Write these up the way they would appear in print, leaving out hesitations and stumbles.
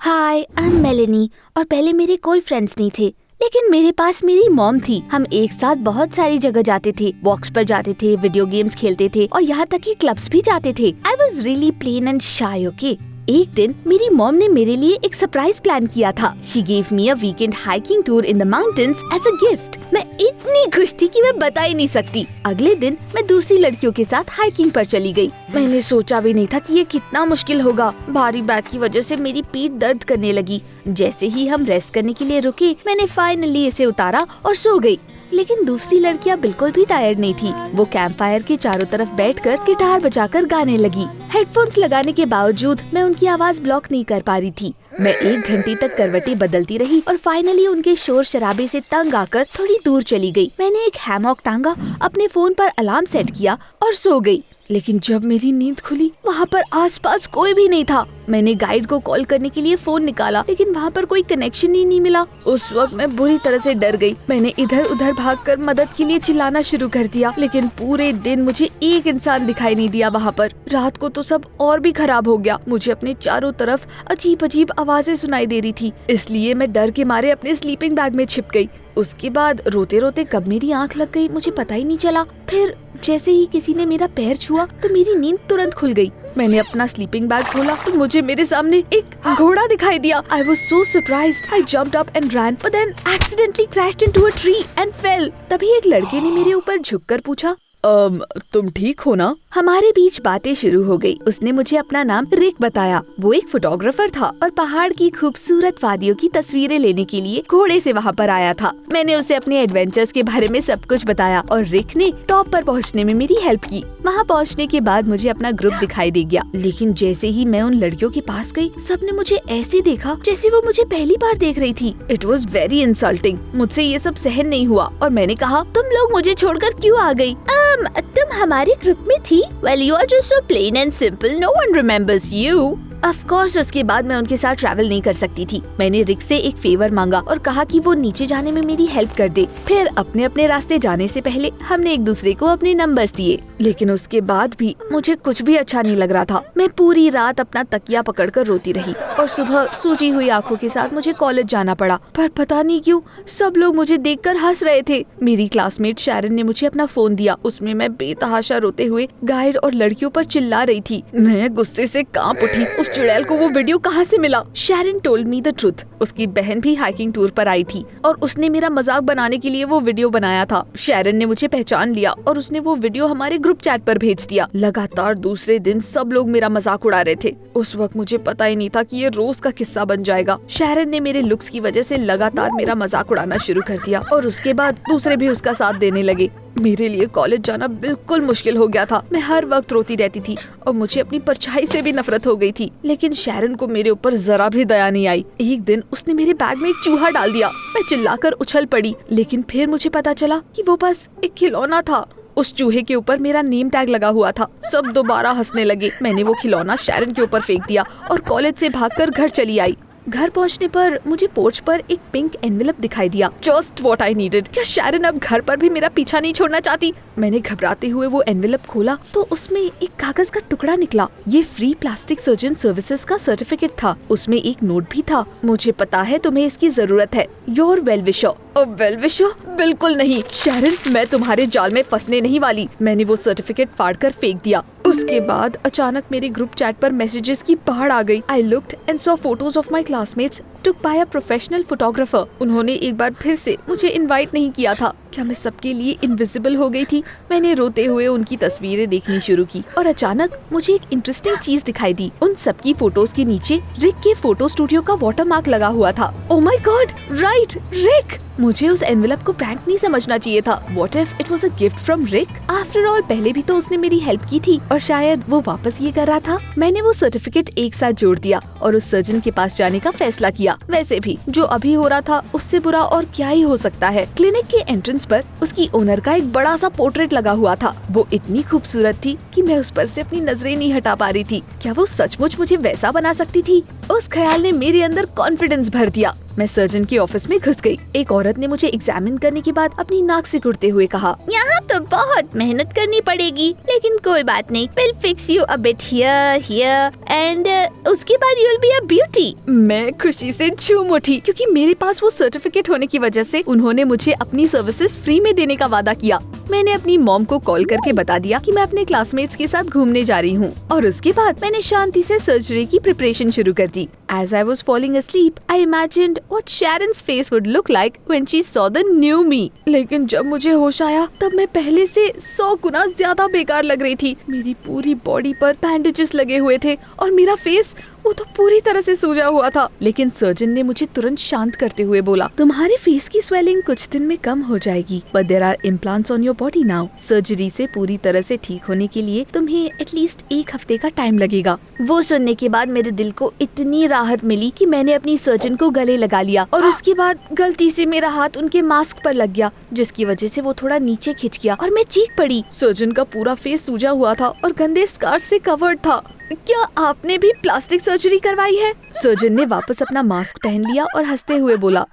Hi, I am Meloni और पहले मेरे कोई फ्रेंड्स नहीं थे, लेकिन मेरे पास मेरी मॉम थी। हम एक साथ बहुत सारी जगह जाते थे, वॉक्स पर जाते थे, वीडियो गेम्स खेलते थे और यहाँ तक कि क्लब्स भी जाते थे। I was really plain and shy, okay. एक दिन मेरी मॉम ने मेरे लिए एक सरप्राइज प्लान किया था। She gave me a weekend hiking tour in the mountains as a gift. मैं इतनी खुश थी कि मैं बता ही नहीं सकती। अगले दिन मैं दूसरी लड़कियों के साथ हाइकिंग पर चली गई। मैंने सोचा भी नहीं था कि ये कितना मुश्किल होगा। भारी बैग की वजह से मेरी पीठ दर्द करने लगी। जैसे ही हम रेस्ट करने के लिए रुके, मैंने फाइनली इसे उतारा और सो गई। लेकिन दूसरी लड़कियां बिल्कुल भी टायर्ड नहीं थी। वो कैंप फायर के चारों तरफ बैठकर गिटार बजाकर गाने लगी। हेडफोन्स लगाने के बावजूद मैं उनकी आवाज ब्लॉक नहीं कर पा रही थी। मैं 1 घंटे तक करवटें बदलती रही और फाइनली उनके शोर शराबे से तंग आकर थोड़ी दूर चली गई। मैंने एक हैमॉक टांगा, अपने फोन पर अलार्म सेट किया और सो गई। लेकिन जब मेरी नींद खुली, वहाँ पर आसपास कोई भी नहीं था। मैंने गाइड को कॉल करने के लिए फोन निकाला, लेकिन वहाँ पर कोई कनेक्शन ही नहीं मिला। उस वक्त मैं बुरी तरह से डर गई। मैंने इधर उधर भागकर मदद के लिए चिल्लाना शुरू कर दिया, लेकिन पूरे दिन मुझे एक इंसान दिखाई नहीं दिया वहाँ पर। रात को तो सब और भी खराब हो गया। मुझे अपने चारों तरफ अजीब अजीब आवाजें सुनाई दे रही थी, इसलिए मैं डर के मारे अपने स्लीपिंग बैग में छिप गई। उसके बाद रोते रोते कब मेरी आंख लग गई मुझे पता ही नहीं चला। फिर जैसे ही किसी ने मेरा पैर छुआ तो मेरी नींद तुरंत खुल गई। मैंने अपना स्लीपिंग बैग खोला तो मुझे मेरे सामने एक घोड़ा दिखाई दिया। I was so surprised. I jumped up and ran, but then accidentally crashed into a tree and fell. तभी एक लड़के ने मेरे ऊपर झुककर पूछा, तुम ठीक हो ना? हमारे बीच बातें शुरू हो गई। उसने मुझे अपना नाम रिक बताया। वो एक फोटोग्राफर था और पहाड़ की खूबसूरत वादियों की तस्वीरें लेने के लिए घोड़े से वहाँ पर आया था। मैंने उसे अपने एडवेंचर्स के बारे में सब कुछ बताया और रिक ने टॉप पर पहुँचने में मेरी हेल्प की। वहाँ पहुँचने के बाद मुझे अपना ग्रुप दिखाई दे गया, लेकिन जैसे ही मैं उन लड़कियों के पास गई, सबने मुझे ऐसे देखा जैसे वो मुझे पहली बार देख रही थी। It was very insulting. मुझसे ये सब सहन नहीं हुआ और मैंने कहा, तुम लोग मुझे छोड़कर क्यों आ गई? तुम हमारे ग्रुप में थी? Well, you are just so plain and simple. No one remembers you. Of course, उसके बाद मैं उनके साथ ट्रैवल नहीं कर सकती थी। मैंने रिक से एक फेवर मांगा और कहा कि वो नीचे जाने में मेरी हेल्प कर दे। फिर अपने अपने रास्ते जाने से पहले हमने एक दूसरे को अपने नंबर्स दिए। लेकिन उसके बाद भी मुझे कुछ भी अच्छा नहीं लग रहा था। मैं पूरी रात अपना तकिया पकड़कर रोती रही और सुबह सूजी हुई आंखों के साथ मुझे कॉलेज जाना पड़ा। पर पता नहीं क्यों सब लोग मुझे देखकर हंस रहे थे। मेरी क्लासमेट शैरन ने मुझे अपना फोन दिया। उसमें मैं बेतहाशा रोते हुए गाइड और लड़कियों पर चिल्ला रही थी। मैं गुस्से से कांप उठी। चुड़ैल को वो वीडियो कहाँ से मिला? Sharon told me the truth. उसकी बहन भी हाइकिंग टूर पर आई थी और उसने मेरा मजाक बनाने के लिए वो वीडियो बनाया था। शैरन ने मुझे पहचान लिया और उसने वो वीडियो हमारे ग्रुप चैट पर भेज दिया। लगातार दूसरे दिन सब लोग मेरा मजाक उड़ा रहे थे। उस वक्त मुझे पता ही नहीं था कि ये रोज का किस्सा बन जाएगा। शैरन ने मेरे लुक्स की वजह से लगातार मेरा मजाक उड़ाना शुरू कर दिया और उसके बाद दूसरे भी उसका साथ देने लगे। मेरे लिए कॉलेज जाना बिल्कुल मुश्किल हो गया था। मैं हर वक्त रोती रहती थी और मुझे अपनी परछाई से भी नफरत हो गई थी। लेकिन शैरन को मेरे ऊपर जरा भी दया नहीं आई। एक दिन उसने मेरे बैग में एक चूहा डाल दिया। मैं चिल्लाकर उछल पड़ी, लेकिन फिर मुझे पता चला कि वो बस एक खिलौना था। उस चूहे के ऊपर मेरा नेम टैग लगा हुआ था। सब दोबारा हंसने लगे। मैंने वो खिलौना शैरन के ऊपर फेंक दिया और कॉलेज से भागकर घर चली आई। घर पहुंचने पर मुझे पोर्च पर एक पिंक एनवेलप दिखाई दिया। Just what I needed. क्या शैरन अब घर पर भी मेरा पीछा नहीं छोड़ना चाहती? मैंने घबराते हुए वो एनवेलप खोला तो उसमें एक कागज का टुकड़ा निकला। ये फ्री प्लास्टिक सर्जन सर्विसेज का सर्टिफिकेट था। उसमें एक नोट भी था। मुझे पता है तुम्हें इसकी जरूरत है। Your well wisher. Well wisher? बिल्कुल नहीं शैरन, मैं तुम्हारे जाल में फंसने नहीं वाली। मैंने वो सर्टिफिकेट फाड़कर फेंक दिया। उसके बाद अचानक मेरे ग्रुप चैट पर मैसेजेस की बाढ़ आ गई। I looked and saw photos of my classmates took by a professional photographer. उन्होंने एक बार फिर से मुझे इनवाइट नहीं किया था। क्या मैं सबके लिए इनविजिबल हो गई थी? मैंने रोते हुए उनकी तस्वीरें देखनी शुरू की और अचानक मुझे एक इंटरेस्टिंग चीज दिखाई दी। उन सबकी फोटोज के नीचे रिक के फोटो स्टूडियो का वाटरमार्क लगा हुआ था। ओह माय गॉड, राइट, रिक! मुझे उस एनवेलप को प्रैंक नहीं समझना चाहिए था। What if it was a gift from Rick? After all पहले भी तो उसने मेरी हेल्प की थी और शायद वो वापस ये कर रहा था। मैंने वो सर्टिफिकेट एक साथ जोड़ दिया और उस सर्जन के पास जाने का फैसला किया। वैसे भी जो अभी हो रहा था उससे बुरा और क्या ही हो सकता है। क्लिनिक के एंट्रेंस पर उसकी ओनर का एक बड़ा सा पोर्ट्रेट लगा हुआ था। वो इतनी खूबसूरत थी कि मैं उस पर से अपनी नजरें नहीं हटा पा रही थी। क्या वो सचमुच मुझे वैसा बना सकती थी? उस ख्याल ने मेरे अंदर कॉन्फिडेंस भर दिया। मैं सर्जन के ऑफिस में घुस गई। एक औरत ने मुझे एग्जामिन करने के बाद अपनी नाक सिकुड़ते हुए कहा, यहाँ तो बहुत बहुत मेहनत करनी पड़ेगी, लेकिन कोई बात नहीं, will fix you a bit here and उसके बाद you will be a beauty. मैं खुशी से झूम उठी क्योंकि मेरे पास वो सर्टिफिकेट होने की वजह से उन्होंने मुझे अपनी सर्विसेज फ्री में देने का वादा किया। मैंने अपनी मॉम को कॉल करके बता दिया कि मैं अपने क्लासमेट्स के साथ घूमने जा रही हूँ और उसके बाद मैंने शांति से सर्जरी की प्रिपरेशन शुरू कर दी। As I was falling asleep, I imagined what Sharon's face would look like when she saw the new me. लेकिन जब मुझे होश आया तब मैं पहले से 100 गुना ज्यादा बेकार लग रही थी। मेरी पूरी बॉडी पर बैंडेजेस लगे हुए थे और मेरा फेस वो तो पूरी तरह से सूजा हुआ था। लेकिन सर्जन ने मुझे तुरंत शांत करते हुए बोला, तुम्हारे फेस की स्वेलिंग कुछ दिन में कम हो जाएगी, but there are implants on your body now. Surgery से पूरी तरह से ठीक होने के लिए तुम्हें एटलीस्ट 1 हफ्ते का टाइम लगेगा। वो सुनने के बाद मेरे दिल को इतनी राहत मिली कि मैंने अपनी सर्जन को गले लगा लिया और उसके बाद गलती से मेरा हाथ उनके मास्क पर लग गया, जिसकी वजह से वो थोड़ा नीचे खिंच गया और मैं चीख पड़ी। सर्जन का पूरा फेस सूजा हुआ था और गंदे स्कार से कवर्ड था। क्या आपने भी प्लास्टिक सर्जरी करवाई है? सर्जन ने वापस अपना मास्क पहन लिया और हंसते हुए बोला,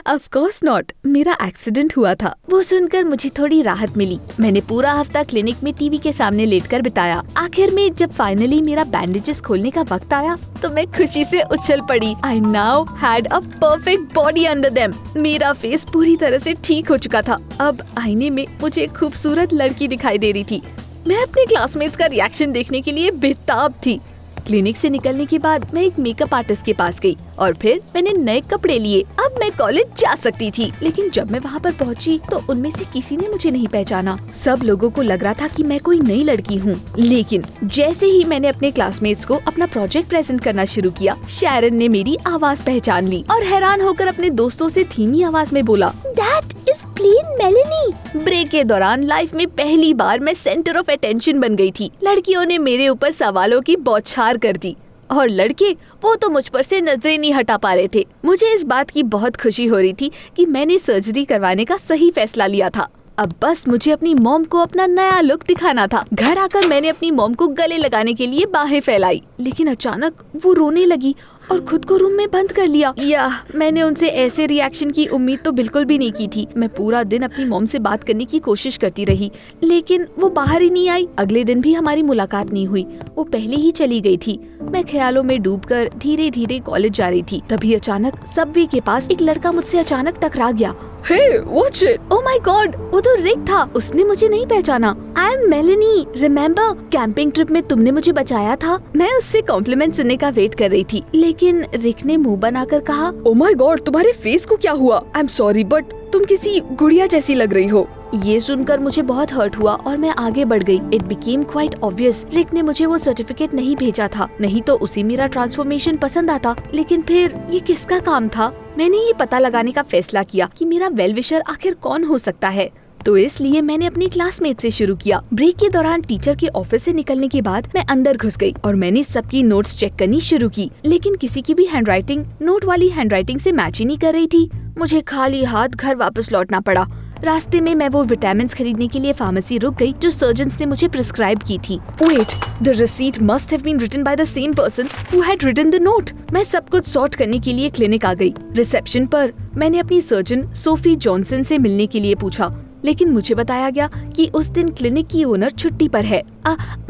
ऑफ कोर्स नॉट, मेरा एक्सीडेंट हुआ था। वो सुनकर मुझे थोड़ी राहत मिली। मैंने पूरा हफ्ता क्लिनिक में टीवी के सामने लेटकर बिताया। आखिर में जब फाइनली मेरा बैंडेजेस खोलने का वक्त आया तो मैं खुशी से उछल पड़ी। I now had a perfect body under them. मेरा फेस पूरी तरह से ठीक हो चुका था। अब आईने में मुझे एक खूबसूरत लड़की दिखाई दे रही थी। मैं अपने क्लासमेट्स का रिएक्शन देखने के लिए बेताब थी। क्लिनिक से निकलने के बाद मैं एक मेकअप आर्टिस्ट के पास गई और फिर मैंने नए कपड़े लिए। अब मैं कॉलेज जा सकती थी, लेकिन जब मैं वहाँ पर पहुँची तो उनमें से किसी ने मुझे नहीं पहचाना। सब लोगों को लग रहा था कि मैं कोई नई लड़की हूँ। लेकिन जैसे ही मैंने अपने क्लासमेट्स को अपना प्रोजेक्ट प्रेजेंट करना शुरू किया, शैरन ने मेरी आवाज पहचान ली और हैरान होकर अपने दोस्तों से धीमी आवाज में बोला, that is plain Melanie. Break के दौरान लाइफ में पहली बार मैं सेंटर ऑफ अटेंशन बन गई थी। लड़कियों ने मेरे ऊपर सवालों की बौछार कर दी और लड़के वो तो मुझ पर से नजरें नहीं हटा पा रहे थे। मुझे इस बात की बहुत खुशी हो रही थी कि मैंने सर्जरी करवाने का सही फैसला लिया था। अब बस मुझे अपनी मॉम को अपना नया लुक दिखाना था। घर आकर मैंने अपनी मॉम को गले लगाने के लिए बाहें फैलाई, लेकिन अचानक वो रोने लगी और खुद को रूम में बंद कर लिया। मैंने उनसे ऐसे रिएक्शन की उम्मीद तो बिल्कुल भी नहीं की थी। मैं पूरा दिन अपनी मॉम से बात करने की कोशिश करती रही, लेकिन वो बाहर ही नहीं आई। अगले दिन भी हमारी मुलाकात नहीं हुई, वो पहले ही चली गई थी। मैं ख्यालों में डूबकर धीरे धीरे कॉलेज जा रही थी। तभी अचानक सबवे के पास एक लड़का मुझसे अचानक टकरा गया। Hey, watch it! Oh my God, वो तो रिक था। उसने मुझे नहीं पहचाना। I am Melanie, remember? Camping trip में तुमने मुझे बचाया था। मैं उससे कॉम्प्लीमेंट सुनने का वेट कर रही थी, लेकिन रिक ने मुंह बनाकर कहा, Oh my God, तुम्हारे फेस को क्या हुआ? I'm sorry, but तुम किसी गुड़िया जैसी लग रही हो। ये सुनकर मुझे बहुत हर्ट हुआ और मैं आगे बढ़ गई। इट बिकेम क्वाइट ऑब्वियस रिक ने मुझे वो सर्टिफिकेट नहीं भेजा था, नहीं तो उसे मेरा ट्रांसफॉर्मेशन पसंद आता। लेकिन फिर ये किसका काम था? मैंने ये पता लगाने का फैसला किया कि मेरा वेल विशर आखिर कौन हो सकता है। तो इसलिए मैंने अपनी क्लासमेट से शुरू किया। ब्रेक के दौरान टीचर के ऑफिस से निकलने के बाद मैं अंदर घुस गई और मैंने सबकी नोट्स चेक करनी शुरू की, लेकिन किसी की भी हैंडराइटिंग नोट वाली हैंडराइटिंग से मैच ही नहीं कर रही थी। मुझे खाली हाथ घर वापस लौटना पड़ा। रास्ते में मैं वो विटामिन्स खरीदने के लिए फार्मेसी रुक गई जो सर्जन्स ने मुझे प्रिस्क्राइब की थी। Wait, the receipt must have been written by the same person who had written the note. मैं सब कुछ सॉर्ट करने के लिए क्लिनिक आ गई। रिसेप्शन पर मैंने अपनी सर्जन सोफी जॉनसन से मिलने के लिए पूछा, लेकिन मुझे बताया गया कि उस दिन क्लिनिक की ओनर छुट्टी पर है।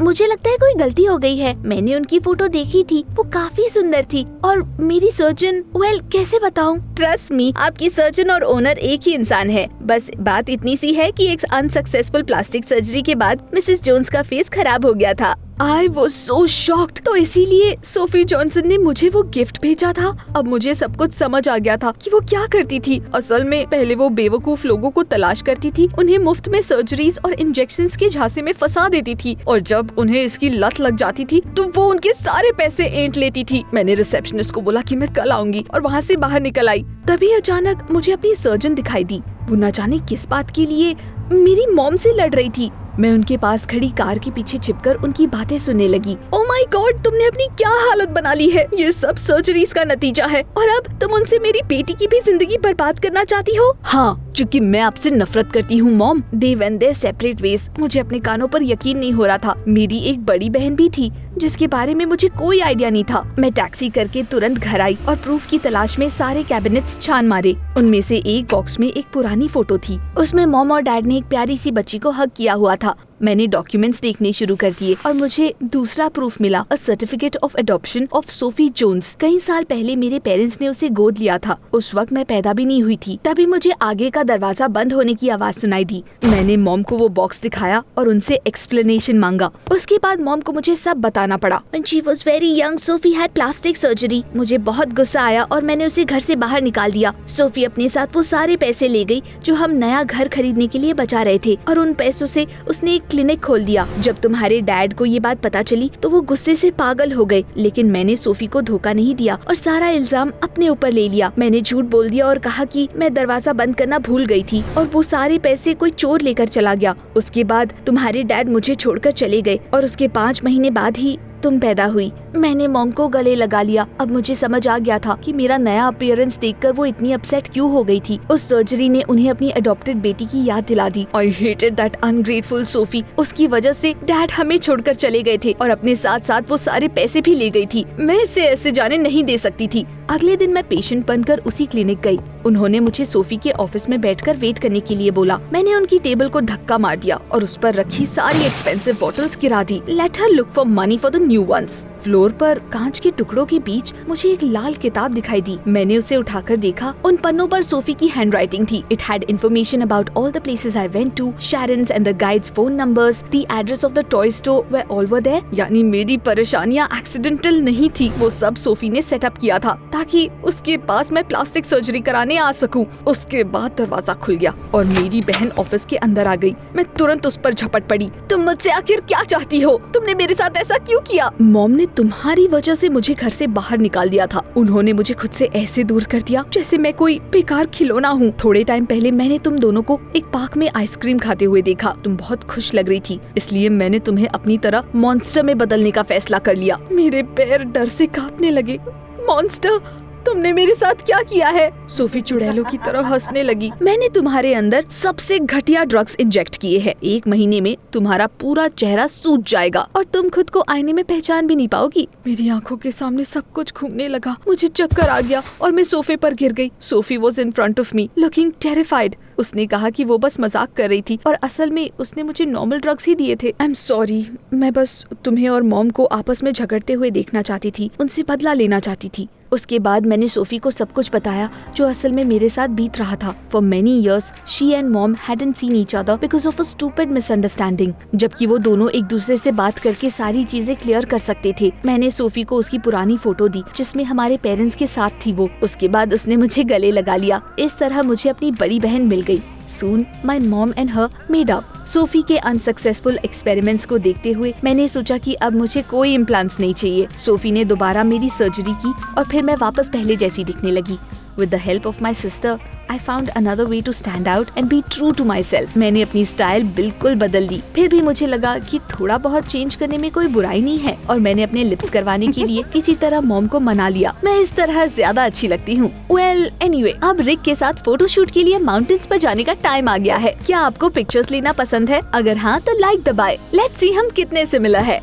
मुझे लगता है कोई गलती हो गई है। मैंने उनकी फोटो देखी थी, वो काफी सुंदर थी और मेरी सर्जन, कैसे बताऊं? ट्रस्ट मी, आपकी सर्जन और ओनर एक ही इंसान है। बस बात इतनी सी है कि एक अनसक्सेसफुल प्लास्टिक सर्जरी के बाद मिसेस जोन्स का फेस खराब हो गया था। I was so shocked। तो इसीलिए सोफी जॉनसन ने मुझे वो गिफ्ट भेजा था। अब मुझे सब कुछ समझ आ गया था कि वो क्या करती थी। असल में पहले वो बेवकूफ लोगों को तलाश करती थी, उन्हें मुफ्त में सर्जरीज और इंजेक्शंस के झांसे में फंसा देती थी और जब उन्हें इसकी लत लग जाती थी तो वो उनके सारे पैसे ऐंठ लेती थी। मैंने रिसेप्शनिस्ट को बोला कि मैं कल आऊंगी और वहाँ से बाहर निकल आई। तभी अचानक मुझे अपनी सर्जन दिखाई दी। वो न जाने किस बात के लिए मेरी मॉम से लड़ रही थी। मैं उनके पास खड़ी कार के पीछे छिपकर उनकी बातें सुनने लगी। ओह माय गॉड, तुमने अपनी क्या हालत बना ली है। ये सब सर्जरीज का नतीजा है और अब तुम उनसे मेरी बेटी की भी जिंदगी बर्बाद करना चाहती हो। हाँ, क्योंकि मैं आपसे नफरत करती हूँ mom. They went there separate veg. मुझे अपने कानों पर यकीन नहीं हो रहा था। मेरी एक बड़ी बहन भी थी जिसके बारे में मुझे कोई आइडिया नहीं था। मैं टैक्सी करके तुरंत घर आई और प्रूफ की तलाश में सारे कैबिनेट्स छान मारे। उनमें से एक बॉक्स में एक पुरानी फोटो थी। उसमें मॉम और डैड ने एक प्यारी सी बच्ची को हग किया हुआ था। मैंने डॉक्यूमेंट्स देखने शुरू कर दिए और मुझे दूसरा प्रूफ मिला, a certificate of adoption of Sophie Jones. कई साल पहले मेरे पेरेंट्स ने उसे गोद लिया था। उस वक्त मैं पैदा भी नहीं हुई थी। तभी मुझे आगे का दरवाजा बंद होने की आवाज सुनाई दी। मैंने मॉम को वो बॉक्स दिखाया और उनसे एक्सप्लेनेशन मांगा। उसके बाद मॉम को मुझे सब बताना पड़ा। When she was very young, Sophie had plastic surgery. मुझे बहुत गुस्सा आया और मैंने उसे घर से बाहर निकाल दिया। सोफी अपने साथ वो सारे पैसे ले गई जो हम नया घर खरीदने के लिए बचा रहे थे और उन पैसों से उसने एक क्लिनिक खोल दिया। जब तुम्हारे डैड को ये बात पता चली तो वो गुस्से से पागल हो गए, लेकिन मैंने सोफी को धोखा नहीं दिया और सारा इल्जाम अपने ऊपर ले लिया। मैंने झूठ बोल दिया और कहा कि मैं दरवाजा बंद करना भूल गई थी और वो सारे पैसे कोई चोर लेकर चला गया। उसके बाद तुम्हारे डैड मुझे छोड़कर चले गए और उसके 5 महीने बाद ही तुम पैदा हुई। मैंने मॉम को गले लगा लिया। अब मुझे समझ आ गया था कि मेरा नया अपीयरेंस देखकर वो इतनी अपसेट क्यों हो गई थी। उस सर्जरी ने उन्हें अपनी अडॉप्टेड बेटी की याद दिला दी। I hated that ungrateful Sophie. उसकी वजह से डैड हमें छोड़कर चले गए थे और अपने साथ साथ वो सारे पैसे भी ले गई थी। मैं इसे ऐसे जाने नहीं दे सकती थी। अगले दिन मैं पेशेंट बनकर उसी क्लिनिक गई। उन्होंने मुझे सोफी के ऑफिस में बैठकर वेट करने के लिए बोला। मैंने उनकी टेबल को धक्का मार दिया और उस पर रखी सारी एक्सपेंसिव बॉटल्स गिरा दी। Let her look for money for the new ones. Floor पर कांच के टुकड़ों के बीच मुझे एक लाल किताब दिखाई दी। मैंने उसे उठाकर देखा। उन पन्नों पर सोफी की हैंडराइटिंग थी। It had information about all the places I went to, Sharon's and the guide's phone numbers, the address of the toy store where all were there. यानी मेरी परेशानियां एक्सीडेंटल नहीं थी। वो सब सोफी ने सेटअप किया था ताकि उसके पास मैं प्लास्टिक सर्जरी कराने आ सकूं। उसके बाद दरवाजा खुल गया और मेरी बहन ऑफिस के अंदर आ गई। मैं तुरंत उस पर झपट पड़ी। तुम मुझसे आखिर क्या चाहती हो? तुमने मेरे साथ ऐसा क्यों किया? मॉम ने तुम्हारी वजह से मुझे घर से बाहर निकाल दिया था। उन्होंने मुझे खुद से ऐसे दूर कर दिया जैसे मैं कोई बेकार खिलौना हूँ। थोड़े टाइम पहले मैंने तुम दोनों को एक पार्क में आइसक्रीम खाते हुए देखा। तुम बहुत खुश लग रही थी, इसलिए मैंने तुम्हें अपनी तरह मॉन्स्टर में बदलने का फैसला कर लिया। मेरे पैर डर से कांपने लगे। मॉन्स्टर, तुमने मेरे साथ क्या किया है? सोफी चुड़ैलों की तरह हंसने लगी। मैंने तुम्हारे अंदर सबसे घटिया ड्रग्स इंजेक्ट किए हैं। 1 महीने में तुम्हारा पूरा चेहरा सूज जाएगा और तुम खुद को आईने में पहचान भी नहीं पाओगी। मेरी आंखों के सामने सब कुछ घूमने लगा। मुझे चक्कर आ गया और मैं सोफे पर गिर गई। Sophie was in front of me looking terrified. उसने कहा कि वो बस मजाक कर रही थी और असल में उसने मुझे नॉर्मल ड्रग्स ही दिए थे। आई एम सॉरी, मैं बस तुम्हें और मॉम को आपस में झगड़ते हुए देखना चाहती थी, उनसे बदला लेना चाहती थी। उसके बाद मैंने सोफी को सब कुछ बताया जो असल में मेरे साथ बीत रहा था। For many years, she and mom hadn't seen each other because of a stupid misunderstanding. जबकि वो दोनों एक दूसरे से बात करके सारी चीजें क्लियर कर सकते थे। मैंने सोफी को उसकी पुरानी फोटो दी जिसमें हमारे पेरेंट्स के साथ थी वो। उसके बाद उसने मुझे गले लगा लिया। इस तरह मुझे अपनी बड़ी बहन मिल गई। Soon, my mom and her made up. Sophie के अनसक्सेसफुल एक्सपेरिमेंट्स को देखते हुए मैंने सोचा कि अब मुझे कोई इम्प्लांट्स नहीं चाहिए। सोफी ने दोबारा मेरी सर्जरी की और फिर मैं वापस पहले जैसी दिखने लगी। With the help of my sister, I found another way to stand out and be true to myself. मैंने अपनी स्टाइल बिल्कुल बदल दी। फिर भी मुझे लगा कि थोड़ा बहुत चेंज करने में कोई बुराई नहीं है और मैंने अपने लिप्स करवाने के लिए किसी तरह मॉम को मना लिया। मैं इस तरह ज्यादा अच्छी लगती हूँ। Well, anyway, अब रिक के साथ फोटोशूट के लिए माउंटेन्स पर जाने का टाइम आ गया है। क्या आपको पिक्चर्स लेना पसंद है? अगर हाँ तो लाइक दबाए। लेट्स सी हम कितने सिमिलर है।